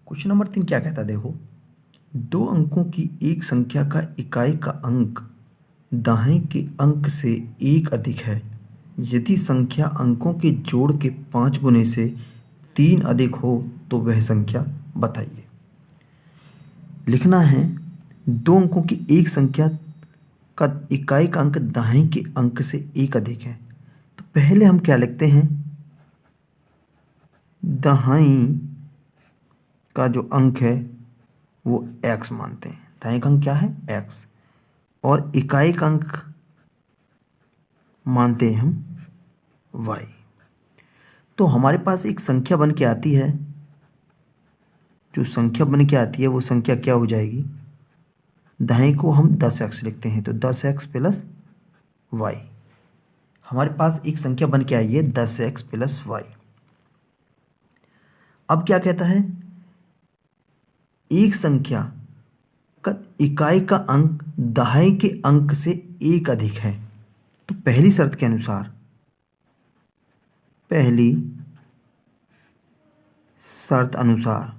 Question number 3 क्या कहता है देखो। दो अंकों की एक संख्या का इकाई का अंक दाहिने के अंक से एक अधिक है यदि संख्या अंकों के जोड़ के 5 गुने से 3 अधिक हो तो वह संख्या बताइए। लिखना है दो अंकों की एक संख्या का इकाई का अंक दाहिने के अंक से एक अधिक है। तो पहले हम क्या लिखते हैं, दाहिने का जो अंक है वो x मानते हैं। दाहिने का अंक क्या है x, और इकाई का अंक मानते हैं हम y। तो हमारे पास एक संख्या बन के आती है, जो संख्या बन के आती है वो संख्या क्या हो जाएगी, दाहिने को हम 10x लिखते हैं तो 10x प्लस y। हमारे पास एक संख्या बन के आई है 10x प्लस y। अब क्या कहता है, एक संख्या का इकाई का अंक दाहिने के अंक से एक अधिक है। तो पहली शर्त के अनुसार, पहली शर्त अनुसार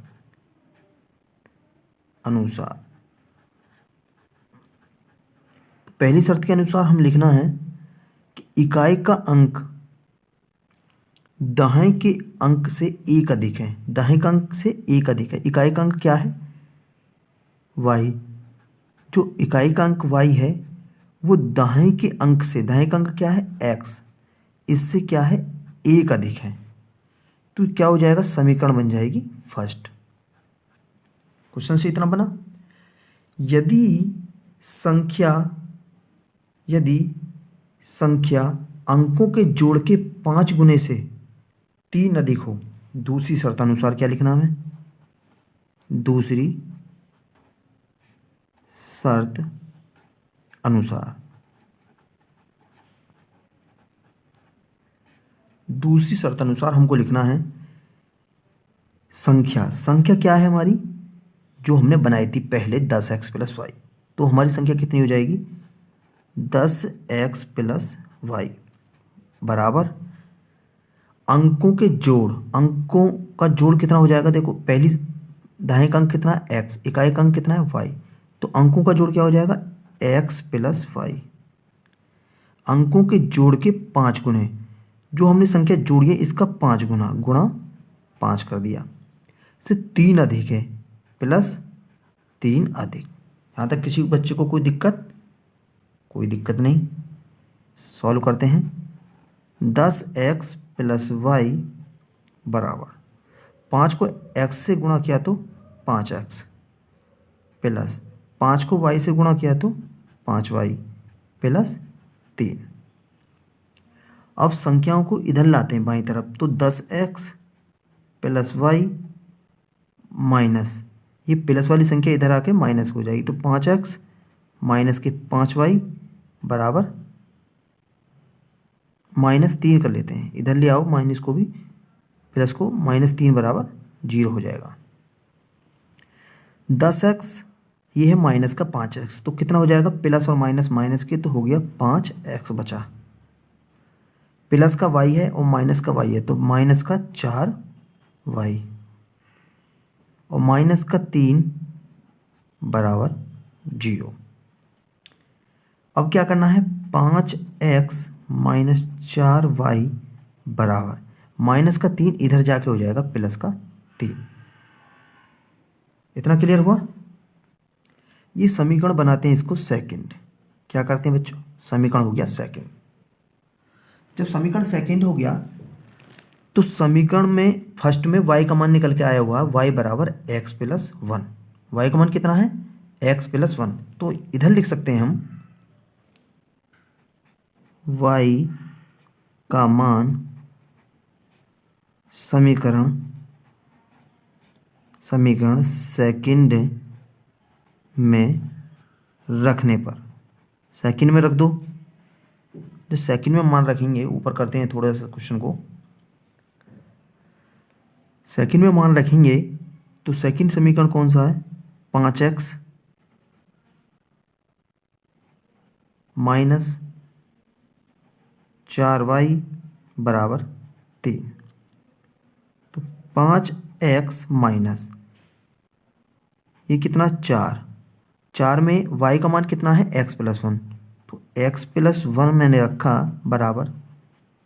पहली शर्त के अनुसार हम लिखना है कि इकाई का अंक दाहिने के अंक से एक अधिक है। दाहिने का अंक से एक अधिक है, इकाई का अंक क्या है y। जो इकाई का अंक y है वो दाहिने के अंक से, दाहिने का अंक क्या है x, इससे क्या है एक अधिक है। तो क्या हो जाएगा, समीकरण बन जाएगी फर्स्ट। क्वेश्चन से इतना बना। यदि संख्या अंकों के जोड़ के 5 गुने से 3 अधिक हो, दूसरी शर्त अनुसार क्या लिखना है, दूसरी शर्त अनुसार हमको लिखना है संख्या क्या है हमारी, जो हमने बनाई थी पहले 10x प्लस वाई। तो हमारी संख्या कितनी हो जाएगी, 10x प्लस वाई बराबर अंकों के जोड़। अंकों का जोड़ कितना हो जाएगा, देखो पहली दाहिने का अंक कितना है x, इकाई का अंक कितना है y। तो अंकों का जोड़ क्या हो जाएगा x प्लस वाई। अंकों के जोड़ के 5 गुने, जो हमने संख्या जोड़ी है इसका 5 गुना 5 कर दिया, से 3 अधिक है प्लस 3 अधिक। यहाँ तक किसी बच्चे को कोई दिक्कत नहीं। सॉल्व करते हैं। 10x प्लस वाई बराबर 5 को x से गुणा किया तो 5x प्लस 5 को y से गुणा किया तो 5y प्लस 3। अब संख्याओं को इधर लाते हैं बाईं तरफ, तो 10x प्लस वाई माइनस, ये प्लस वाली संख्या इधर आके माइनस हो जाएगी, तो 5x माइनस के 5y बराबर -3 कर लेते हैं। इधर ले आओ माइनस को भी, प्लस को, -3 बराबर 0 हो जाएगा। 10x ये है माइनस का 5x, तो कितना हो जाएगा, प्लस और माइनस के, तो हो गया 5x बचा। प्लस का y है और माइनस का y है, तो माइनस का 4y और माइनस का 3 बराबर 0। अब क्या करना है, 5x माइनस 4y बराबर माइनस का 3 इधर जाके हो जाएगा प्लस का 3। इतना क्लियर हुआ। ये समीकरण बनाते हैं इसको सेकंड। क्या करते हैं बच्चों, समीकरण हो गया सेकंड। जब समीकरण सेकंड हो गया तो समीकरण में फर्स्ट में y का मान निकल के आया हुआ है, y बराबर x प्लस 1। y का मान कितना है x प्लस 1, तो इधर लिख सकते हैं हम y का मान समीकरण सेकंड में रखने पर, सेकंड में रख दो। जो सेकंड में मान रखेंगे, ऊपर करते हैं थोड़ा सा क्वेश्चन को, सेकंड में मान रखेंगे तो सेकंड समीकरण कौन सा है, 5x माइनस 4y बराबर 3। तो 5x माइनस ये कितना 4, 4 में y का मान कितना है x+1, तो x+1 मैंने रखा बराबर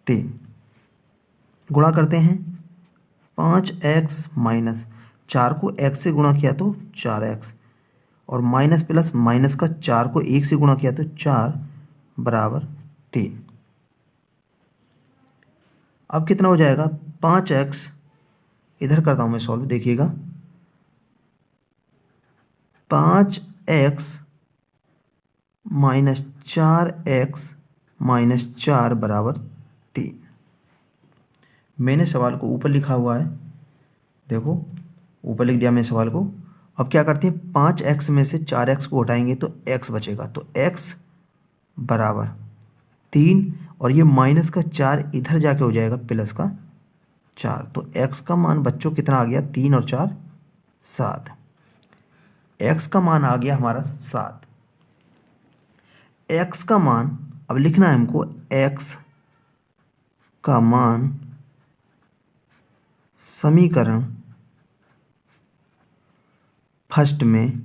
3। गुणा करते हैं 5x माइनस 4 को x से गुणा किया तो 4x, और माइनस प्लस माइनस का 4 को 1 से गुणा किया तो 4 बराबर 3। अब कितना हो जाएगा 5x, इधर करता हूँ मैं सॉल्व, देखिएगा 5x माइनस 4x माइनस 4 बराबर 3। मैंने सवाल को ऊपर लिखा हुआ है, देखो ऊपर लिख दिया मैं सवाल को। अब क्या करते हैं 5x में से 4x को हटाएंगे तो x बचेगा, तो x बराबर 3, और ये माइनस का 4 इधर जाके हो जाएगा प्लस का 4, तो x का मान बच्चों कितना आ गया 3 और 4 7। x का मान आ गया हमारा 7। x का मान अब लिखना है हमको, x का मान समीकरण फर्स्ट में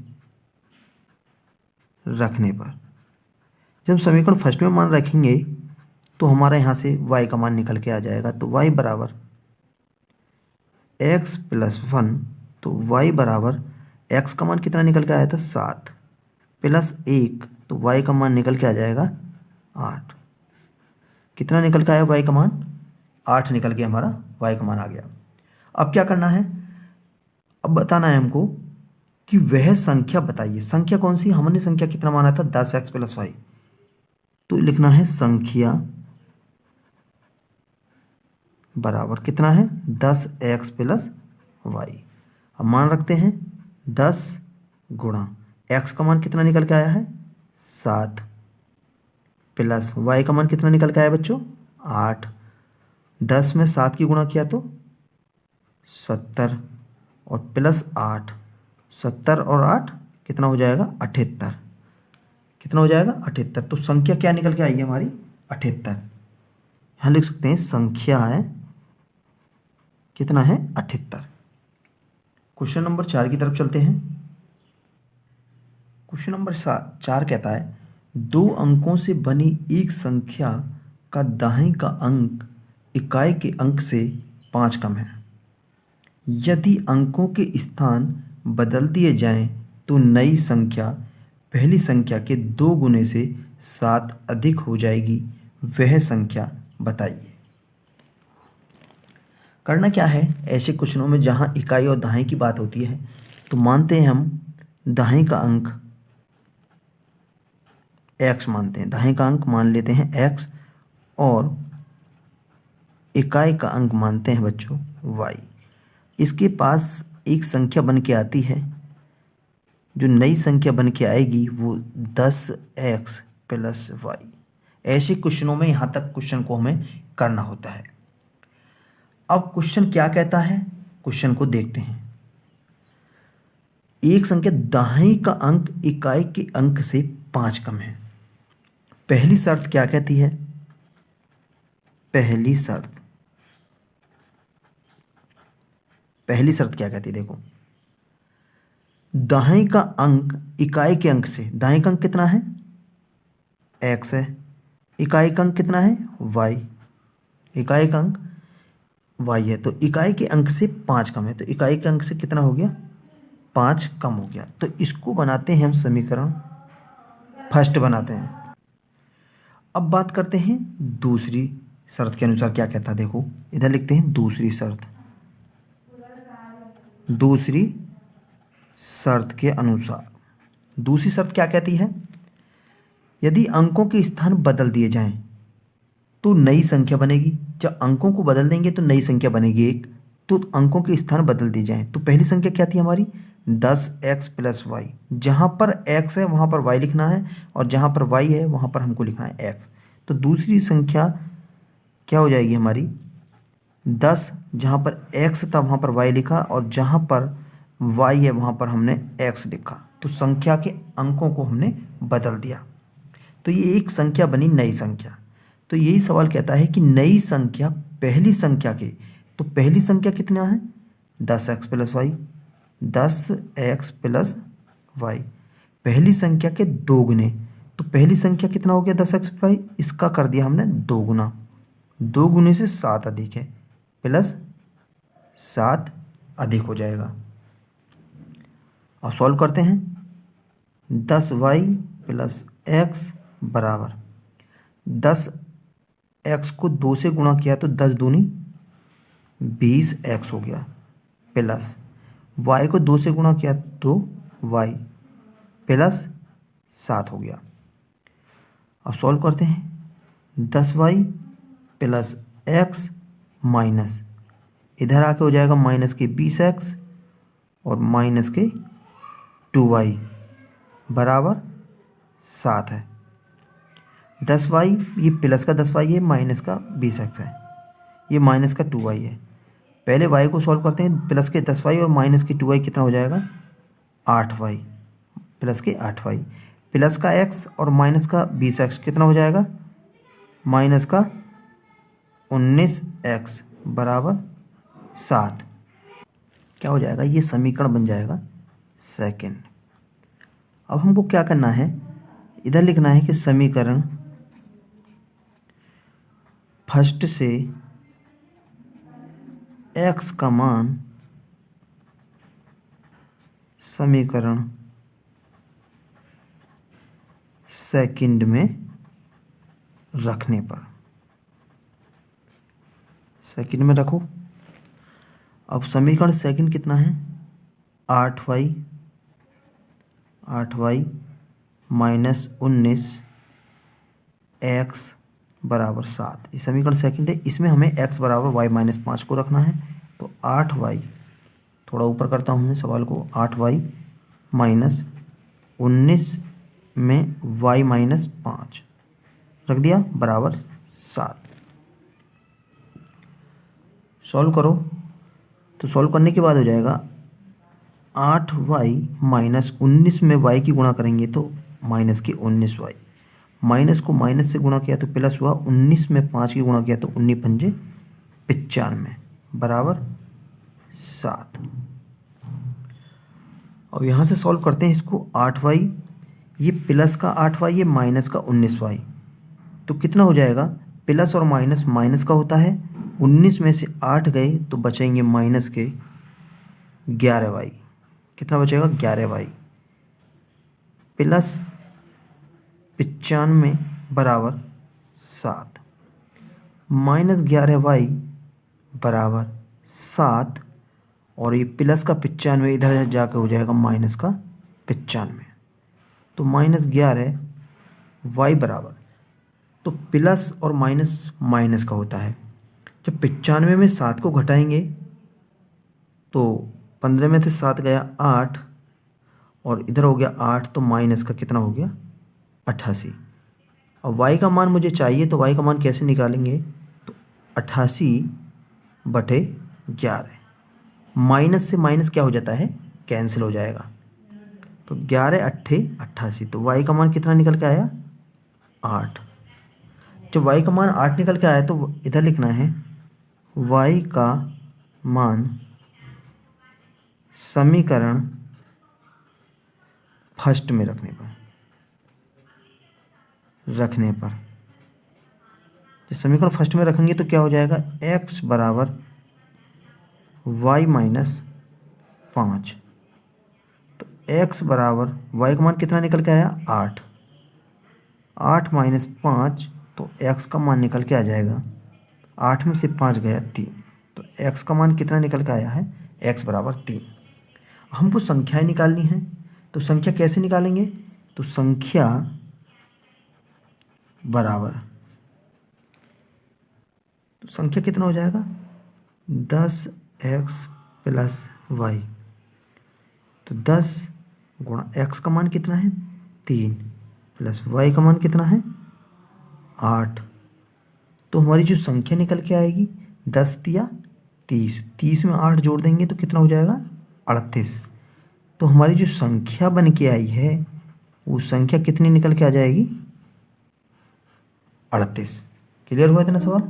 रखने पर, जब समीकरण फर्स्ट में मान रखेंगे तो हमारा यहाँ से y का मान निकल के आ जाएगा, तो y बराबर x+1, तो y बराबर x का मान कितना निकल के आया था 7 प्लस 1, तो y का मान निकल के आ जाएगा 8। कितना निकल के आया y का मान 8 निकल के हमारा y का मान आ गया। अब क्या करना है, अब बताना है हमको कि वह संख्या बताइए, संख्या कौन सी, हमने संख्या कितना माना था 10x + y, तो लिखना है संख्या बराबर कितना है 10x + y। अब मान रखते हैं 10 गुणा x का मान कितना निकल के आया है 7 प्लस y का मान कितना निकल के आया बच्चों 8, 10 में 7 की गुणा किया तो 70, और प्लस 8, 70 और 8 कितना हो जाएगा 78, कितना हो जाएगा 78। तो संख्या क्या निकल के आई है हमारी 78। यहाँ लिख सकते हैं संख्या है कितना है 78। क्वेश्चन नंबर 4 की तरफ चलते हैं। क्वेश्चन नंबर 4 कहता है 2 अंकों से बनी एक संख्या का दाहिने का अंक इकाई के अंक से 5 कम है। यदि अंकों के स्थान बदल दिए जाएं तो नई संख्या पहली संख्या के 2 गुने से 7 अधिक हो जाएगी, वह संख्या बताइए। करना क्या है, ऐसे क्वेश्चनों में जहां इकाई और दहाई की बात होती है तो मानते हैं हम दहाई का अंक x मानते हैं, दहाई का अंक मान लेते हैं x, और इकाई का अंक मानते हैं बच्चों y। इसके पास एक संख्या बन के आती है, जो नई संख्या बन के आएगी वो 10x + y। ऐसे क्वेश्चनों में यहाँ तक क्वेश्चन को हमें करना होता है। अब क्वेश्चन क्या कहता है, क्वेश्चन को देखते हैं। एक संख्या दाहिने का अंक इकाई के अंक से 5 कम है। पहली शर्त क्या कहती है, पहली शर्त क्या कहती है, देखो दाहिने का अंक इकाई के अंक से, दाहिने का अंक कितना है x है, इकाई का अंक कितना है y, इकाई का अंक y है, तो इकाई के अंक से 5 कम है, तो इकाई के अंक से कितना हो गया 5 कम हो गया। तो इसको बनाते हैं हम समीकरण फर्स्ट बनाते हैं। अब बात करते हैं दूसरी शर्त के अनुसार क्या कहता है, देखो इधर लिखते हैं दूसरी शर्त। दूसरी शर्त के अनुसार दूसरी शर्त क्या कहती है, यदि अंकों के स्थान बदल दिए जाएं तो नई संख्या बनेगी। जब अंकों को बदल देंगे तो नई संख्या बनेगी एक, तो अंकों के स्थान बदल दिए जाएं तो पहली संख्या क्या थी हमारी 10x + y। जहाँ पर x है वहाँ पर y लिखना है, और जहाँ पर y है वहाँ पर हमको लिखना है x। तो दूसरी संख्या क्या हो जाएगी हमारी 10, जहाँ पर x था वहाँ पर y लिखा, और जहाँ पर y है वहाँ पर हमने x लिखा, तो संख्या के अंकों को हमने बदल दिया। तो ये एक संख्या बनी नई संख्या। तो यही सवाल कहता है कि नई संख्या पहली संख्या के, तो पहली संख्या कितना है 10x + y, 10x + वाई। पहली संख्या के 2 गुने, तो पहली संख्या कितना हो गया 10x वाई, इसका कर दिया हमने 2 गुना, 2 गुने से 7 अधिक है, प्लस 7 अधिक हो जाएगा। अब सॉल्व करते हैं। 10y प्लस एक्स बराबर 10x को 2 से गुणा किया तो 10 दूनी 20x हो गया, प्लस y को 2 से गुणा किया तो y प्लस 7 हो गया। अब सॉल्व करते हैं। 10y प्लस एक्स माइनस, इधर आके हो जाएगा माइनस के 20x और माइनस के 2y बराबर 7 है। 10y, ये प्लस का 10y है, माइनस का 20x है, ये माइनस का 2y है। पहले y को सॉल्व करते हैं। प्लस के 10y और माइनस के 2y कितना हो जाएगा 8y, प्लस के 8y, प्लस का x और माइनस का 20x कितना हो जाएगा माइनस का 19x बराबर 7। क्या हो जाएगा, ये समीकरण बन जाएगा सेकंड। अब हमको क्या करना है, इधर लिखना है कि समीकरण फर्स्ट से x का मान समीकरण सेकंड में रखने पर, सेकंड में रखो। अब समीकरण सेकंड कितना है 8y माइनस 19x बराबर 7, इस समीकरण सेकंड है। इसमें हमें x बराबर y माइनस 5 को रखना है, तो 8y, थोड़ा ऊपर करता हूँ मैं सवाल को, 8y माइनस 19 में y माइनस 5 रख दिया बराबर 7। सॉल्व करो, तो सॉल्व करने के बाद हो जाएगा 8y माइनस 19 में y की गुणा करेंगे तो माइनस की 19y, माइनस को माइनस से गुणा किया तो प्लस हुआ, 19 में 5 की गुणा किया तो 19 पंजे 95 बराबर 7। अब यहाँ से सॉल्व करते हैं इसको। 8y, ये प्लस का 8y, ये माइनस का 19y, तो कितना हो जाएगा, प्लस और माइनस माइनस का होता है, 19 में से 8 गए तो बचेंगे माइनस के 11y, कितना बचेगा 11y, प्लस 95 बराबर 7, माइनस 11y बराबर 7, और ये प्लस का 95 इधर जाकर हो जाएगा माइनस का 95, तो माइनस 11y बराबर, तो प्लस और माइनस माइनस का होता है। जब 95 में 7 को घटाएंगे तो 15 में से 7 गया 8, और इधर हो गया 8, तो माइनस का कितना हो गया 88। अब y का मान मुझे चाहिए, तो y का मान कैसे निकालेंगे, तो 88/11, माइनस से माइनस क्या हो जाता है कैंसिल हो जाएगा, तो 11 8 88, तो y का मान कितना निकल के आया 8। जब y का मान 8 निकल के आया तो इधर लिखना है y का मान समीकरण फर्स्ट में रखने पर, जब समीकरण फर्स्ट में रखेंगे तो क्या हो जाएगा, x बराबर y माइनस 5, तो x बराबर y का मान कितना निकल के आया 8, 8 माइनस 5, तो x का मान निकल के आ जाएगा, 8 में से 5 गया 3, तो x का मान कितना निकल के आया है, x बराबर 3। हमको संख्याएं निकालनी है, तो संख्या कैसे निकालेंगे, तो संख्या बराबर, तो संख्या कितना हो जाएगा 10x प्लस y, तो 10 गुणा x का मान कितना है 3 प्लस y का मान कितना है 8, तो हमारी जो संख्या निकल के आएगी 10 या 30, 30 में 8 जोड़ देंगे तो कितना हो जाएगा 38, तो हमारी जो संख्या बन के आई है वो संख्या कितनी निकल के आ जाएगी 38। क्लियर हुआ इतना सवाल।